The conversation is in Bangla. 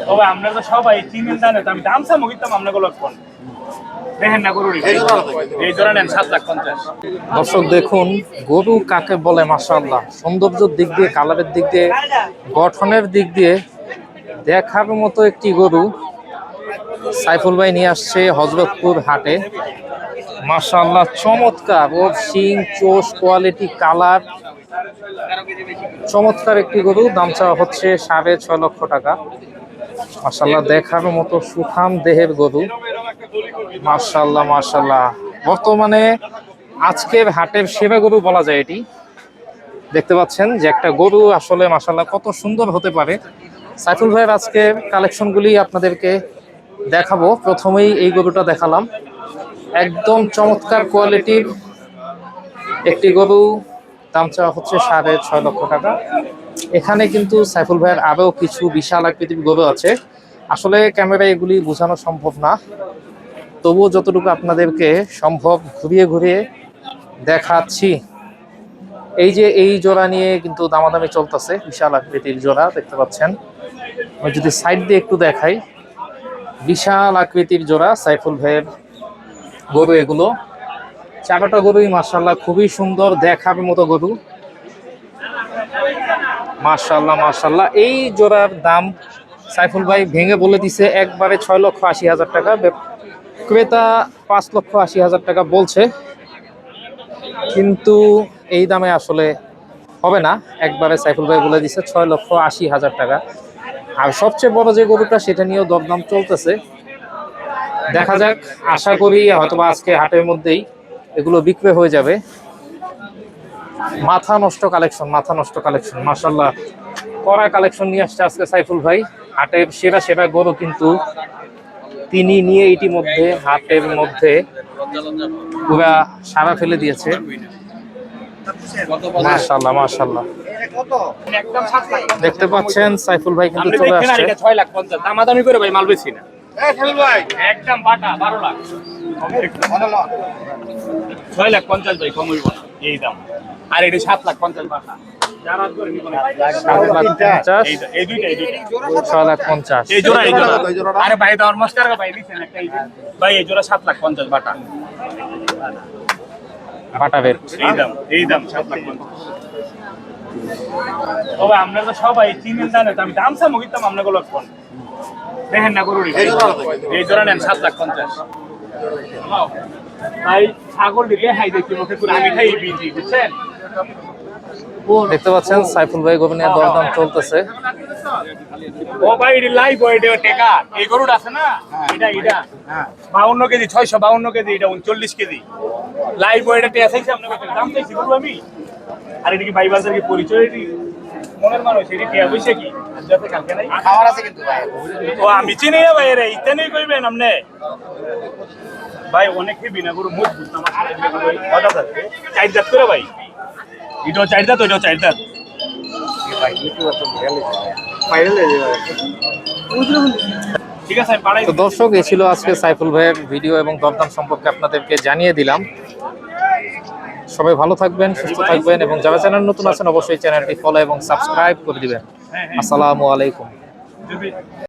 তবে আমরা তো সবাই চিনেন জানেন, আমি দাম চামো কিন্তু আপনাকে লক্ষণ দেখেন না গরু এই জোড়া নেন 7,50,000। দর্শক দেখুন গরু কাকে বলে, মাশাআল্লাহ সৌন্দর্যের দিক দিয়ে, কালারের দিক দিয়ে, গঠনের দিক দিয়ে দেখার মতো একটি গরু সাইফুল ভাই নিয়ে আসছে হযরতপুর হাটে। মাশাআল্লাহ চমৎকার, ওর শিং চোষ কোয়ালিটি কালার চমৎকার একটি গরু। দাম চাওয়া হচ্ছে 6.5 লক্ষ টাকা। মাশাআল্লাহ দেখার মতো সুঠাম দেহের গরু। মাশাআল্লাহ মাশাআল্লাহ বর্তমানে আজকের হাটের সেরা গরু বলা যায় এটি। দেখতে পাচ্ছেন যে একটা গরু আসলে মাশাআল্লাহ কত সুন্দর হতে পারে। সাইফুল ভাইয়ের আজকের কালেকশনগুলি আপনাদেরকে দেখাবো। প্রথমেই এই গরুটা দেখালাম, একদম চমৎকার কোয়ালিটির একটি গরু। দাম চাওয়া হচ্ছে 6.5 লক্ষ টাকা। এখানে কিন্তু সাইফুল ভাইয়ের আরও কিছু বিশাল আকৃতির গরু আছে। আসলে ক্যামেরায় এগুলি বোঝানো সম্ভব না, তবুও যতটুকু আপনাদেরকে সম্ভব ঘুরিয়ে ঘুরিয়ে দেখাচ্ছি। এই যে এই জোড়া নিয়ে কিন্তু দামাদামি চলতেছে, বিশাল আকৃতির জোড়া দেখতে পাচ্ছেন। আমি যদি সাইড দিয়ে একটু দেখাই, বিশাল আকৃতির জোড়া সাইফুল ভাইয়ের গরু এগুলো। চারটা গরুই মাশাআল্লাহ খুবই সুন্দর, দেখার মতো গরু। মাশাআল্লাহ মাশাআল্লাহ এই জোড়ার দাম সাইফুল ভাই ভেঙে বলে দিছে একবারে 6,80,000 টাকা। ক্রেতা 5,80,000 টাকা বলছে, কিন্তু এই দামে আসলে হবে না। একবারে সাইফুল ভাই বলে দিছে 6,80,000 টাকা। আর সবচেয়ে বড় যে গরুটা সেটা নিয়েও দরদাম চলতেছে। দেখা যাক, আশা করি হয়তো আজকে হাটের মধ্যেই এগুলো বিক্রি হয়ে যাবে। মাথা নষ্ট কালেকশন, মাথা নষ্ট কালেকশন, মাশাআল্লাহ কড়া কালেকশন নিয়ে আসছে আজকে সাইফুল ভাই। হাটের সেরা সেরা গরু কিন্তু তিনি নিয়ে ইতিমধ্যে হাটের মধ্যে পুরা সারা ফেলে দিয়েছে। মাশাআল্লাহ মাশাআল্লাহ দেখতে পাচ্ছেন সাইফুল ভাই কিন্তু চলে আসছে। 6,50,000 দামাদামি করে ভাই মাল বেশি না ভাই, একদম বাটা 12 লাখ 6,50,000 ভাই কম হইব এই দাম। আর এটা 7,50,000 বাটা যারা করে নিব না 7,50,000 এই দুইটা 6,50,000 এই জোড়া আরে ভাই দাও মাস্টার ভাই লিখেন একটা ভাই এই জোড়া 7,50,000 বাটা বাটা রেট। এই দাম 7,50,000। তবে আমরা তো সবাই চিনেন জানেন, আমি দাম চামো কিন্তু আপনাকে লক্ষণ দেখেন না গরু এই জোড়া নেন 7,50,000। ভাই ছাগল দিকে হাই দেখি মুখে পুরো আমি খাই বিজি বুঝছেন। দেখতে পাচ্ছেন সাইফুল ভাই গরু নিয়ে দরদাম চলতেছে। ও ভাই এটি লাইভ এটা টেকা এই গরুটা আছে না, এটা 52 কেজি 652 কেজি, এটা 39 কেজি লাইভ এটা টেকা চাইছে আপনাকে দাম চাইছি গরু আমি। আর এটা কি ভাই বাজার কি পরিচয়, এটি মনের মানুষ, এটি টেকা বসে কি যাতে কালকে নাই খাবার আছে কিন্তু ভাই। ও আমি চিনি না ভাই, এরা ইতে নেই কইবেন আপনি ভাই, অনেকই বিনা গরু মজবুত আমার কথা থাকে 4 দাঁত করে ভাই, এটাও 4 দাঁত ওইটাও 4 দাঁত ভাই। ঠিক আছে তো দর্শক, এই ছিল আজকে সাইফুল ভাইয়ের ভিডিও এবং দরদাম সম্পর্কে আপনাদেরকে জানিয়ে দিলাম। সবাই ভালো থাকবেন, সুস্থ থাকবেন, এবং যারা চ্যানেল নতুন আছেন অবশ্যই চ্যানেলটি ফলো এবং সাবস্ক্রাইব করে দিবেন। আসসালামু আলাইকুম।